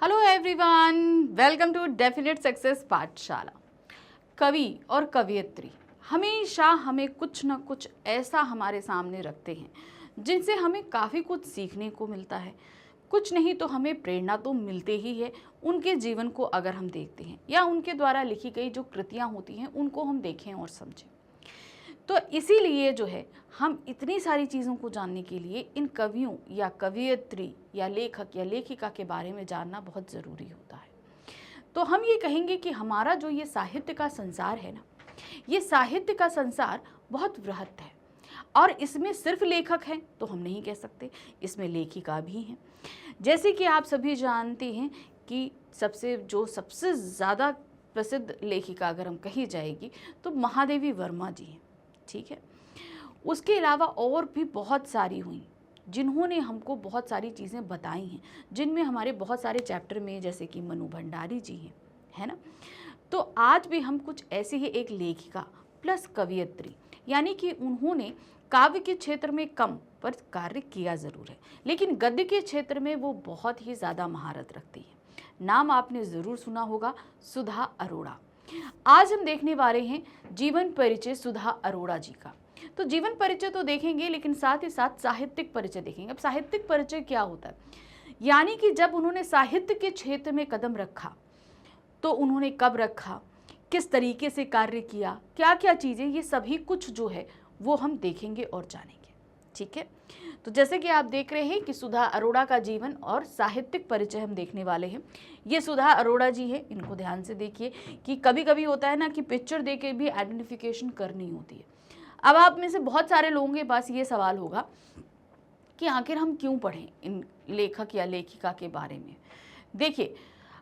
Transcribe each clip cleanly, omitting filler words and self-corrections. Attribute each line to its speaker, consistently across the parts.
Speaker 1: Hello everyone, welcome to definite success Pathshala. कवि और कवियत्री हमेशा हमें कुछ ना कुछ ऐसा हमारे सामने रखते हैं जिनसे हमें काफ़ी कुछ सीखने को मिलता है। कुछ नहीं तो हमें प्रेरणा तो मिलते ही है उनके जीवन को अगर हम देखते हैं या उनके द्वारा लिखी गई जो कृतियाँ होती हैं उनको हम देखें और समझें। तो इसीलिए जो है हम इतनी सारी चीज़ों को जानने के लिए इन कवियों या कवियत्री या लेखक या लेखिका के बारे में जानना बहुत ज़रूरी होता है। तो हम ये कहेंगे कि हमारा जो ये साहित्य का संसार है ना, ये साहित्य का संसार बहुत वृहत है और इसमें सिर्फ लेखक हैं तो हम नहीं कह सकते, इसमें लेखिका भी हैं। जैसे कि आप सभी जानते हैं कि सबसे ज़्यादा प्रसिद्ध लेखिका अगर हम कही जाएगी तो महादेवी वर्मा जी हैं, ठीक है। उसके अलावा और भी बहुत सारी हुई जिन्होंने हमको बहुत सारी चीज़ें बताई हैं, जिनमें हमारे बहुत सारे चैप्टर में जैसे कि मनु भंडारी जी हैं, है ना। तो आज भी हम कुछ ऐसी ही एक लेखिका प्लस कवियत्री, यानी कि उन्होंने काव्य के क्षेत्र में कम पर कार्य किया ज़रूर है, लेकिन गद्य के क्षेत्र में वो बहुत ही ज़्यादा महारत रखती है। नाम आपने ज़रूर सुना होगा, सुधा अरोड़ा। आज हम देखने वाले हैं जीवन परिचय सुधा अरोड़ा जी का। तो जीवन परिचय तो देखेंगे, लेकिन साथ ही साथ साहित्यिक परिचय देखेंगे। अब साहित्यिक परिचय क्या होता है, यानी कि जब उन्होंने साहित्य के क्षेत्र में कदम रखा तो उन्होंने कब रखा, किस तरीके से कार्य किया, क्या क्या चीज़ें, ये सभी कुछ जो है वो हम देखेंगे और जानेंगे, ठीक है। तो जैसे कि आप देख रहे हैं कि सुधा अरोड़ा का जीवन और साहित्यिक परिचय हम देखने वाले हैं। ये सुधा अरोड़ा जी है, इनको ध्यान से देखिए कि कभी कभी होता है ना कि पिक्चर देख के भी आइडेंटिफिकेशन करनी होती है। अब आप में से बहुत सारे लोगों के पास ये सवाल होगा कि आखिर हम क्यों पढ़ें इन लेखक या लेखिका के बारे में। देखिए,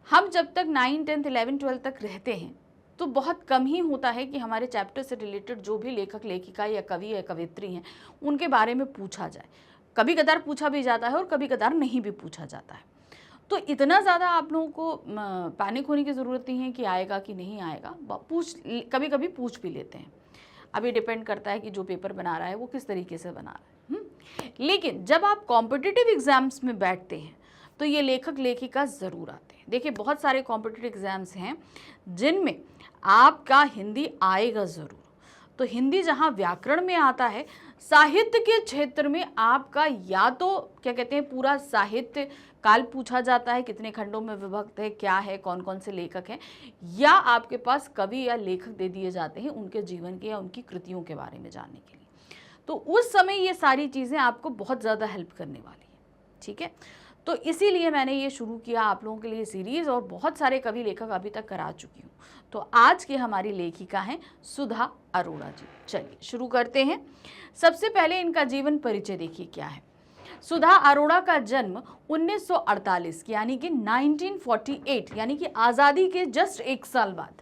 Speaker 1: हम जब तक 9, 10, 11, 12 तक रहते हैं तो बहुत कम ही होता है कि हमारे चैप्टर से रिलेटेड जो भी लेखक लेखिका या कवि या कवियत्री हैं उनके बारे में पूछा जाए। कभी कदार पूछा भी जाता है और कभी कदार नहीं भी पूछा जाता है। तो इतना ज़्यादा आप लोगों को पैनिक होने की ज़रूरत नहीं है कि आएगा कि नहीं आएगा। कभी कभी पूछ भी लेते हैं। अभी डिपेंड करता है कि जो पेपर बना रहा है वो किस तरीके से बना रहा है। लेकिन जब आप कॉम्पिटिटिव एग्जाम्स में बैठते हैं तो ये लेखक लेखिका ज़रूर आते हैं। देखिए, बहुत सारे कॉम्पिटिटिव एग्जाम्स हैं जिनमें आपका हिंदी आएगा ज़रूर। तो हिंदी जहाँ व्याकरण में आता है, साहित्य के क्षेत्र में आपका या तो क्या कहते हैं पूरा साहित्य काल पूछा जाता है, कितने खंडों में विभक्त है, क्या है, कौन कौन से लेखक हैं, या आपके पास कवि या लेखक दे दिए जाते हैं उनके जीवन के या उनकी कृतियों के बारे में जानने के लिए। तो उस समय ये सारी चीज़ें आपको बहुत ज़्यादा हेल्प करने वाली है, ठीक है। तो इसीलिए मैंने ये शुरू किया आप लोगों के लिए सीरीज़, और बहुत सारे कवि लेखक अभी तक करा चुकी हूँ। तो आज की हमारी लेखिका हैं सुधा अरोड़ा जी। चलिए शुरू करते हैं। सबसे पहले इनका जीवन परिचय देखिए क्या है। सुधा अरोड़ा का जन्म 1948 यानी कि 1948 यानी कि आज़ादी के जस्ट एक साल बाद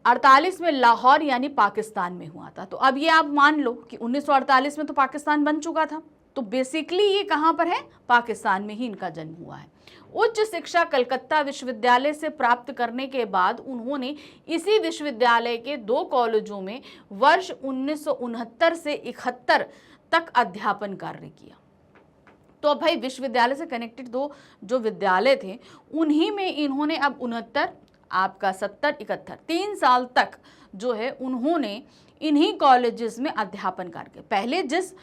Speaker 1: 48 में लाहौर यानी पाकिस्तान में हुआ था। तो अब ये आप मान लो कि 1948 में तो पाकिस्तान बन चुका था, तो बेसिकली ये कहाँ पर है, पाकिस्तान में ही इनका जन्म हुआ है। उच्च शिक्षा कलकत्ता विश्वविद्यालय से प्राप्त करने के बाद उन्होंने इसी विश्वविद्यालय के 2 कॉलेजों में वर्ष 1969 से 71 तक अध्यापन कार्य किया। तो अब भाई विश्वविद्यालय से कनेक्टेड 2 जो विद्यालय थे उन्हीं में इन्होंने अब 69, आपका 70, 71 3 साल तक जो है उन्होंने इन्हीं कॉलेजेस में अध्यापन कार्य किया। पहले जिस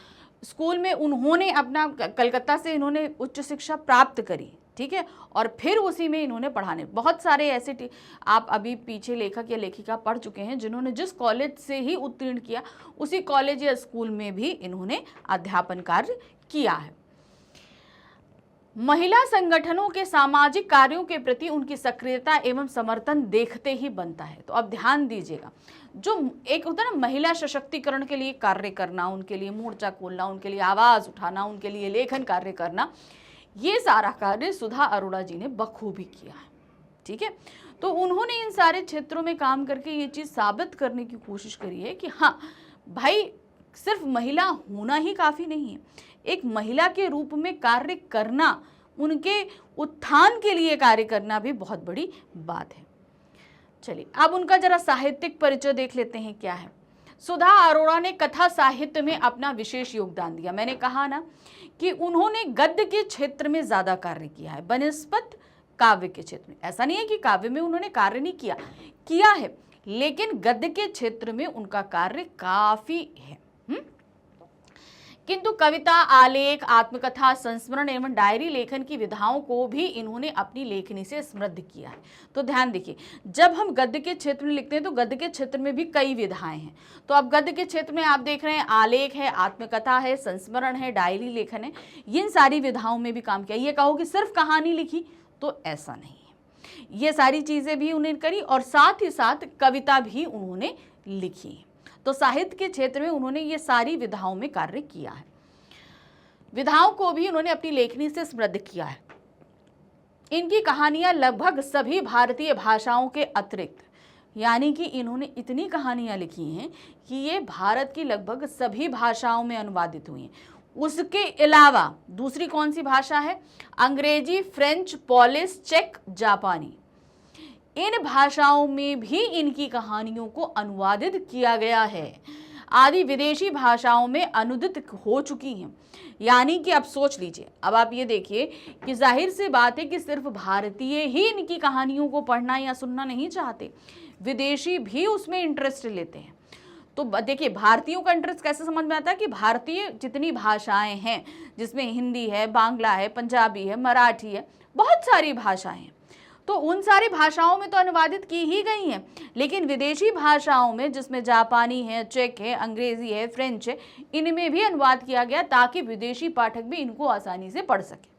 Speaker 1: स्कूल में उन्होंने अपना कलकत्ता से इन्होंने उच्च शिक्षा प्राप्त करी, ठीक है, और फिर उसी में इन्होंने पढ़ाने, बहुत सारे ऐसे आप अभी पीछे लेखक या लेखिका पढ़ चुके हैं जिन्होंने जिस कॉलेज से ही उत्तीर्ण किया उसी कॉलेज या स्कूल में भी इन्होंने अध्यापन कार्य किया है। महिला संगठनों के सामाजिक कार्यों के प्रति उनकी सक्रियता एवं समर्थन देखते ही बनता है। तो अब ध्यान दीजिएगा, जो एक होता है ना महिला सशक्तिकरण के लिए कार्य करना, उनके लिए मोर्चा खोलना, उनके लिए आवाज़ उठाना, उनके लिए लेखन कार्य करना, ये सारा कार्य सुधा अरोड़ा जी ने बखूबी किया है, ठीक है। तो उन्होंने इन सारे क्षेत्रों में काम करके ये चीज़ साबित करने की कोशिश करी है कि हाँ भाई, सिर्फ महिला होना ही काफ़ी नहीं है, एक महिला के रूप में कार्य करना, उनके उत्थान के लिए कार्य करना भी बहुत बड़ी बात है। चलिए अब उनका जरा साहित्यिक परिचय देख लेते हैं क्या है। सुधा अरोड़ा ने कथा साहित्य में अपना विशेष योगदान दिया। मैंने कहा ना कि उन्होंने गद्य के क्षेत्र में ज्यादा कार्य किया है बनिस्पत काव्य के क्षेत्र में। ऐसा नहीं है कि काव्य में उन्होंने कार्य नहीं किया है, लेकिन गद्य के क्षेत्र में उनका कार्य काफी है। किंतु कविता, आलेख, आत्मकथा, संस्मरण एवं डायरी लेखन की विधाओं को भी इन्होंने अपनी लेखनी से समृद्ध किया है। तो ध्यान देखिए, जब हम गद्य के क्षेत्र में लिखते हैं तो गद्य के क्षेत्र में भी कई विधाएं हैं। तो अब गद्य के क्षेत्र में आप देख रहे हैं आलेख है, आत्मकथा है, संस्मरण है, डायरी लेखन है, इन सारी विधाओं में भी काम किया। ये कहो कि सिर्फ कहानी लिखी, तो ऐसा नहीं है। ये सारी चीजें भी उन्होंने करी और साथ ही साथ कविता भी उन्होंने लिखी। तो साहित्य के क्षेत्र में उन्होंने ये सारी विधाओं में कार्य किया है। विधाओं को भी उन्होंने अपनी लेखनी से समृद्ध किया है। इनकी कहानियां लगभग सभी भारतीय भाषाओं के अतिरिक्त, यानी कि इन्होंने इतनी कहानियां लिखी हैं कि ये भारत की लगभग सभी भाषाओं में अनुवादित हुई हैं। उसके अलावा दूसरी कौन सी भाषा है? अंग्रेजी, फ्रेंच, पोलिश, चेक, जापानी, इन भाषाओं में भी इनकी कहानियों को अनुवादित किया गया है। आदि विदेशी भाषाओं में अनुदित हो चुकी हैं। यानी कि अब सोच लीजिए, अब आप ये देखिए कि जाहिर सी बात है कि सिर्फ भारतीय ही इनकी कहानियों को पढ़ना या सुनना नहीं चाहते, विदेशी भी उसमें इंटरेस्ट लेते हैं। तो देखिए, भारतीयों का इंटरेस्ट कैसे समझ में आता है कि भारतीय जितनी भाषाएं हैं, जिसमें हिंदी है, बांग्ला है, पंजाबी है, मराठी है, बहुत सारी भाषाएं हैं, तो उन सारी भाषाओं में तो अनुवादित की ही गई हैं। लेकिन विदेशी भाषाओं में, जिसमें जापानी है, चेक है, अंग्रेजी है, फ्रेंच है, इनमें भी अनुवाद किया गया ताकि विदेशी पाठक भी इनको आसानी से पढ़ सके।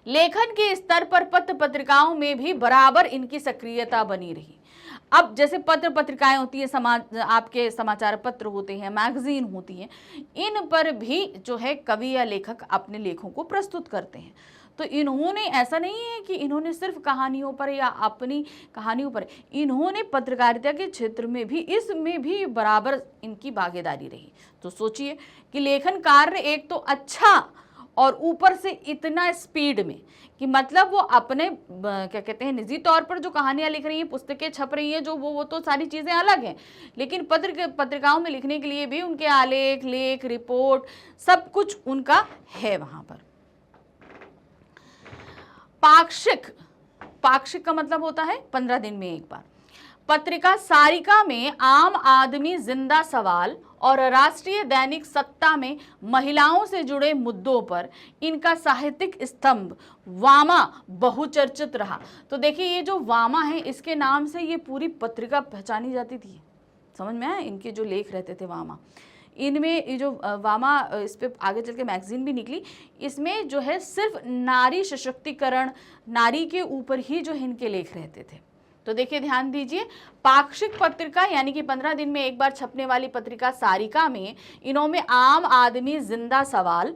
Speaker 1: लेखन के स्तर पर पत्र पत्रिकाओं में भी बराबर इनकी सक्रियता बनी रही। अब जैसे पत्र पत्रिकाएं होती है, आपके समाचार पत्र होते हैं, मैगजीन होती हैं, इन पर भी जो है कवि या लेखक अपने लेखों को प्रस्तुत करते हैं। तो इन्होंने, ऐसा नहीं है कि इन्होंने सिर्फ कहानियों पर या अपनी कहानियों पर, इन्होंने पत्रकारिता के क्षेत्र में भी, इसमें भी बराबर इनकी भागीदारी रही। तो सोचिए कि लेखन कार्य एक तो अच्छा और ऊपर से इतना स्पीड में कि मतलब वो अपने क्या कहते हैं, निजी तौर पर जो कहानियां लिख रही हैं, पुस्तकें छप रही हैं, जो वो तो सारी चीज़ें अलग हैं, लेकिन पत्रिकाओं में लिखने के लिए भी उनके आलेख, लेख, रिपोर्ट सब कुछ उनका है वहाँ पर। पाक्षिक का मतलब होता है 15 दिन में एक बार। पत्रिका सारिका में आम आदमी जिंदा सवाल और राष्ट्रीय दैनिक सत्ता में महिलाओं से जुड़े मुद्दों पर इनका साहित्यिक स्तंभ वामा बहुचर्चित रहा। तो देखिए, ये जो वामा है, इसके नाम से ये पूरी पत्रिका पहचानी जाती थी। समझ में आया? इनके जो लेख रहते थे वामा, इनमें ये जो वामा, इस पे आगे चल के मैगजीन भी निकली, इसमें जो है सिर्फ नारी सशक्तिकरण, नारी के ऊपर ही जो है इनके लेख रहते थे। तो देखिए, ध्यान दीजिए, पाक्षिक पत्रिका यानी कि 15 दिन में एक बार छपने वाली पत्रिका सारिका में इन्होंने आम आदमी जिंदा सवाल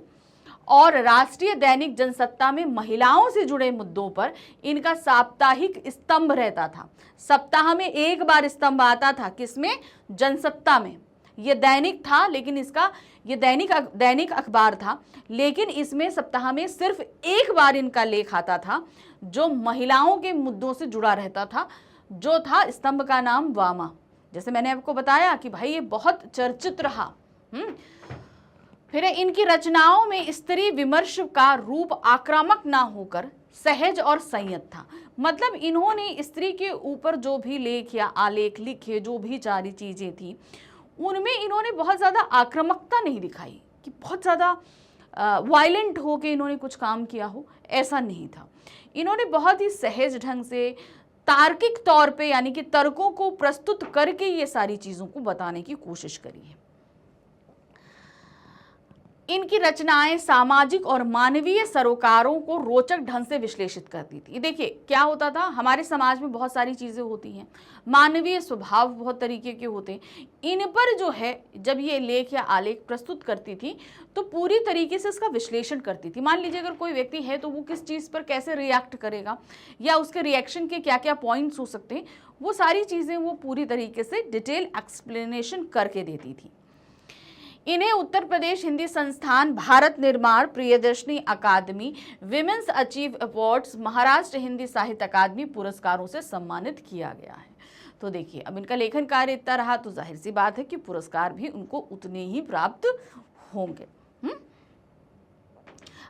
Speaker 1: और राष्ट्रीय दैनिक जनसत्ता में महिलाओं से जुड़े मुद्दों पर इनका साप्ताहिक स्तंभ रहता था। सप्ताह में एक बार स्तंभ आता था, किसमें? जनसत्ता में। ये दैनिक था, लेकिन इसका ये दैनिक अखबार था, लेकिन इसमें सप्ताह में सिर्फ एक बार इनका लेख आता था जो महिलाओं के मुद्दों से जुड़ा रहता था, जो था स्तंभ का नाम वामा। जैसे मैंने आपको बताया कि भाई ये बहुत चर्चित रहा। फिर इनकी रचनाओं में स्त्री विमर्श का रूप आक्रामक ना होकर सहज और संयत था। मतलब इन्होंने स्त्री के ऊपर जो भी लेख या आलेख लिखे, जो भी सारी चीजें थी, उनमें इन्होंने बहुत ज़्यादा आक्रामकता नहीं दिखाई कि बहुत ज़्यादा वायलेंट हो के इन्होंने कुछ काम किया हो, ऐसा नहीं था। इन्होंने बहुत ही सहज ढंग से, तार्किक तौर पे, यानी कि तर्कों को प्रस्तुत करके ये सारी चीज़ों को बताने की कोशिश करी है। इनकी रचनाएं सामाजिक और मानवीय सरोकारों को रोचक ढंग से विश्लेषित करती थी। देखिए, क्या होता था, हमारे समाज में बहुत सारी चीज़ें होती हैं, मानवीय स्वभाव बहुत तरीके के होते हैं, इन पर जो है जब ये लेख या आलेख प्रस्तुत करती थी तो पूरी तरीके से इसका विश्लेषण करती थी। मान लीजिए अगर कोई व्यक्ति है तो वो किस चीज़ पर कैसे रिएक्ट करेगा या उसके रिएक्शन के क्या क्या पॉइंट्स हो सकते हैं, वो सारी चीज़ें वो पूरी तरीके से डिटेल एक्सप्लेनेशन करके देती थी। इन्हें उत्तर प्रदेश हिंदी संस्थान, भारत निर्माण, प्रियदर्शनी अकादमी, women's achieve awards, Maharashtra Hindi साहित्य अकादमी पुरस्कारों से सम्मानित किया गया है। तो देखिए अब इनका लेखन कार्य इतना रहा तो जाहिर सी बात है कि पुरस्कार भी उनको उतने ही प्राप्त होंगे।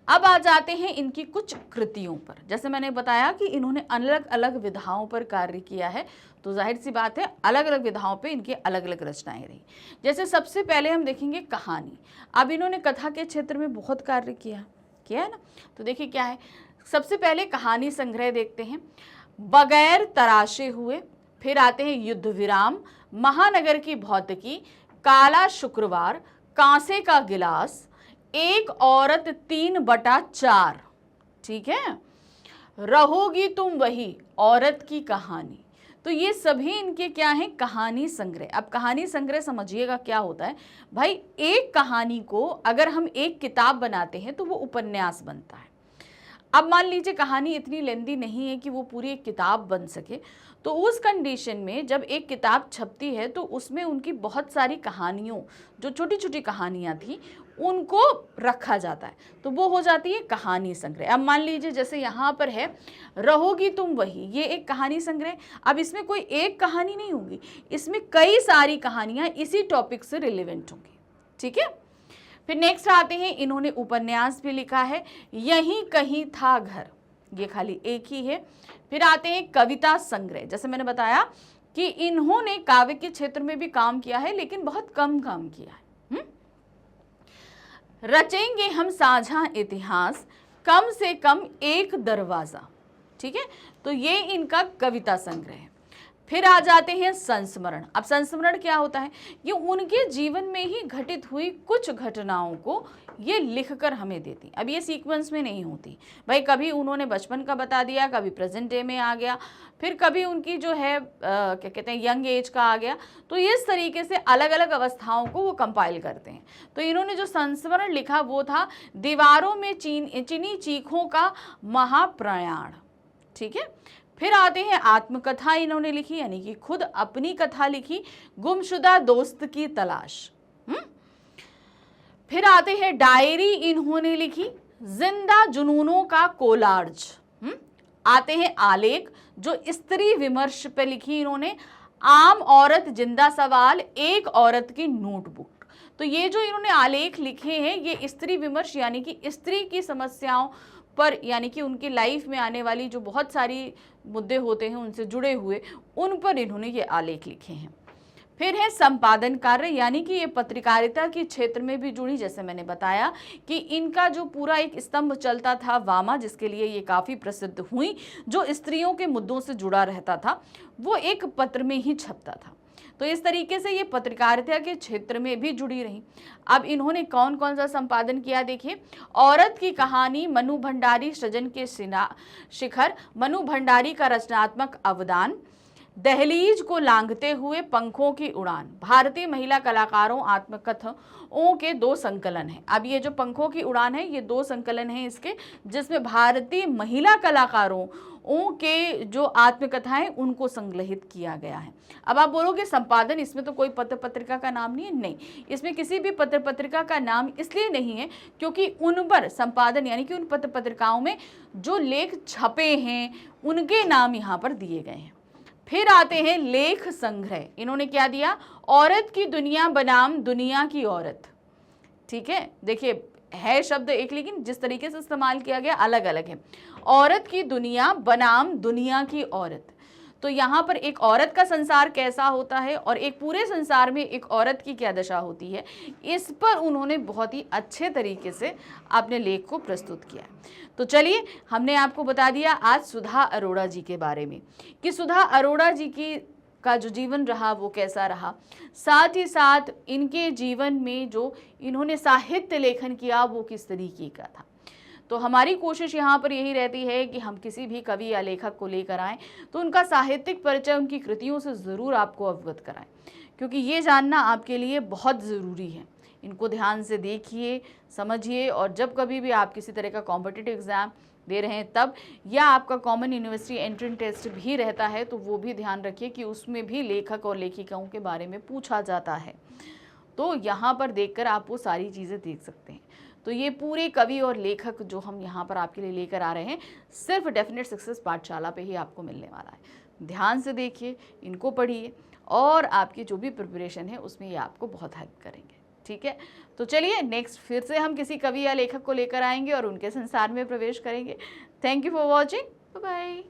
Speaker 1: अब आ जाते हैं इनकी कुछ कृतियों पर। जैसे मैंने बताया कि इन्होंने अलग अलग विधाओं पर कार्य किया है, तो जाहिर सी बात है अलग अलग विधाओं पे इनकी अलग अलग रचनाएं रही। जैसे सबसे पहले हम देखेंगे कहानी। अब इन्होंने कथा के क्षेत्र में बहुत कार्य किया है ना। तो देखिए क्या है, सबसे पहले कहानी संग्रह देखते हैं, बगैर तराशे हुए, फिर आते हैं युद्ध विराम, महानगर की भौतिकी, काला शुक्रवार, कांसे का गिलास, एक औरत 3/4, ठीक है, रहोगी तुम वही, औरत की कहानी। तो ये सभी इनके क्या हैं, कहानी संग्रह। अब कहानी संग्रह समझिएगा क्या होता है भाई, एक कहानी को अगर हम एक किताब बनाते हैं तो वो उपन्यास बनता है। अब मान लीजिए कहानी इतनी लेंदी नहीं है कि वो पूरी एक किताब बन सके, तो उस कंडीशन में जब एक किताब छपती है तो उसमें उनकी बहुत सारी कहानियों, जो छोटी छोटी कहानियां थी, उनको रखा जाता है, तो वो हो जाती है कहानी संग्रह। अब मान लीजिए जैसे यहाँ पर है रहोगी तुम वही, ये एक कहानी संग्रह। अब इसमें कोई एक कहानी नहीं होगी, इसमें कई सारी कहानियां इसी टॉपिक से रिलेवेंट होंगी, ठीक है। फिर नेक्स्ट आते हैं, इन्होंने उपन्यास भी लिखा है, यहीं कहीं था घर, ये खाली एक ही है। फिर आते हैं कविता संग्रह। जैसे मैंने बताया कि इन्होंने काव्य के क्षेत्र में भी काम किया है लेकिन बहुत कम काम किया है। रचेंगे हम साझा इतिहास, कम से कम एक दरवाजा, ठीक है, तो ये इनका कविता संग्रह है। फिर आ जाते हैं संस्मरण। अब संस्मरण क्या होता है, ये उनके जीवन में ही घटित हुई कुछ घटनाओं को ये लिखकर हमें देती। अब ये सीक्वेंस में नहीं होती भाई, कभी उन्होंने बचपन का बता दिया, कभी प्रेजेंट डे में आ गया, फिर कभी उनकी जो है क्या कहते हैं यंग एज का आ गया, तो इस तरीके से अलग अलग अवस्थाओं को वो कंपाइल करते हैं। तो इन्होंने जो संस्मरण लिखा वो था दीवारों में चीनी चीखों का महाप्रयाण, ठीक है। फिर आते हैं आत्मकथा इन्होंने लिखी, यानी कि खुद अपनी कथा लिखी, गुमशुदा दोस्त की तलाश। फिर आते हैं डायरी इन्होंने लिखी, जिंदा जुनूनों का कोलार्ज। आते हैं आलेख, जो स्त्री विमर्श पे लिखी इन्होंने, आम औरत जिंदा सवाल, एक औरत की नोटबुक। तो ये जो इन्होंने आलेख लिखे हैं ये स्त्री विमर्श, यानी कि स्त्री की समस्याओं पर, यानी कि उनकी लाइफ में आने वाली जो बहुत सारी मुद्दे होते हैं उनसे जुड़े हुए, उन पर इन्होंने ये आलेख लिखे हैं। फिर है संपादन कार्य, यानी कि ये पत्रकारिता के क्षेत्र में भी जुड़ी। जैसे मैंने बताया कि इनका जो पूरा एक स्तंभ चलता था वामा, जिसके लिए ये काफ़ी प्रसिद्ध हुई, जो स्त्रियों के मुद्दों से जुड़ा रहता था, वो एक पत्र में ही छपता था। तो इस तरीके से ये पत्रकारिता के क्षेत्र में भी जुड़ी रही। अब इन्होंने कौन कौन सा संपादन किया देखिए, औरत की कहानी, मनु भंडारी सृजन के शिखर, मनु भंडारी का रचनात्मक अवदान, दहलीज को लांघते हुए पंखों की उड़ान, भारतीय महिला कलाकारों आत्मकथाओं के 2 संकलन हैं। अब ये जो पंखों की उड़ान है ये 2 संकलन हैं इसके, जिसमें भारतीय महिला कलाकारों के जो आत्मकथाएं उनको संग्रहित किया गया है। अब आप बोलोगे संपादन, इसमें तो कोई पत्र पत्रिका का नाम नहीं है। नहीं, इसमें किसी भी पत्र पत्रिका का नाम इसलिए नहीं है क्योंकि उन पर संपादन, यानी कि उन पत्र पत्रिकाओं में जो लेख छपे हैं उनके नाम यहाँ पर दिए गए हैं। फिर आते हैं लेख संग्रह। इन्होंने क्या दिया, औरत की दुनिया बनाम दुनिया की औरत, ठीक है। देखिए है शब्द एक लेकिन जिस तरीके से इस्तेमाल किया गया अलग अलग है। औरत की दुनिया बनाम दुनिया की औरत, तो यहाँ पर एक औरत का संसार कैसा होता है और एक पूरे संसार में एक औरत की क्या दशा होती है, इस पर उन्होंने बहुत ही अच्छे तरीके से अपने लेख को प्रस्तुत किया। तो चलिए हमने आपको बता दिया आज सुधा अरोड़ा जी के बारे में कि सुधा अरोड़ा जी की का जो जीवन रहा वो कैसा रहा, साथ ही साथ इनके जीवन में जो इन्होंने साहित्य लेखन किया वो किस तरीके का था। तो हमारी कोशिश यहाँ पर यही रहती है कि हम किसी भी कवि या लेखक को लेकर आएँ तो उनका साहित्यिक परिचय, उनकी कृतियों से ज़रूर आपको अवगत कराएं, क्योंकि ये जानना आपके लिए बहुत ज़रूरी है। इनको ध्यान से देखिए, समझिए, और जब कभी भी आप किसी तरह का कॉम्पिटिटिव एग्ज़ाम दे रहे हैं तब, या आपका कॉमन यूनिवर्सिटी एंट्रेंस टेस्ट भी रहता है तो वो भी ध्यान रखिए कि उसमें भी लेखक और लेखिकाओं के बारे में पूछा जाता है। तो यहाँ पर देखकर आप वो सारी चीज़ें देख सकते हैं। तो ये पूरे कवि और लेखक जो हम यहाँ पर आपके लिए लेकर आ रहे हैं सिर्फ डेफिनेट सक्सेस पाठशाला पे ही आपको मिलने वाला है। ध्यान से देखिए, इनको पढ़िए और आपकी जो भी प्रिपरेशन है उसमें ये आपको बहुत हेल्प करेंगे। ठीक है, तो चलिए नेक्स्ट फिर से हम किसी कवि या लेखक को लेकर आएंगे और उनके संसार में प्रवेश करेंगे। Thank you for watching, bye bye.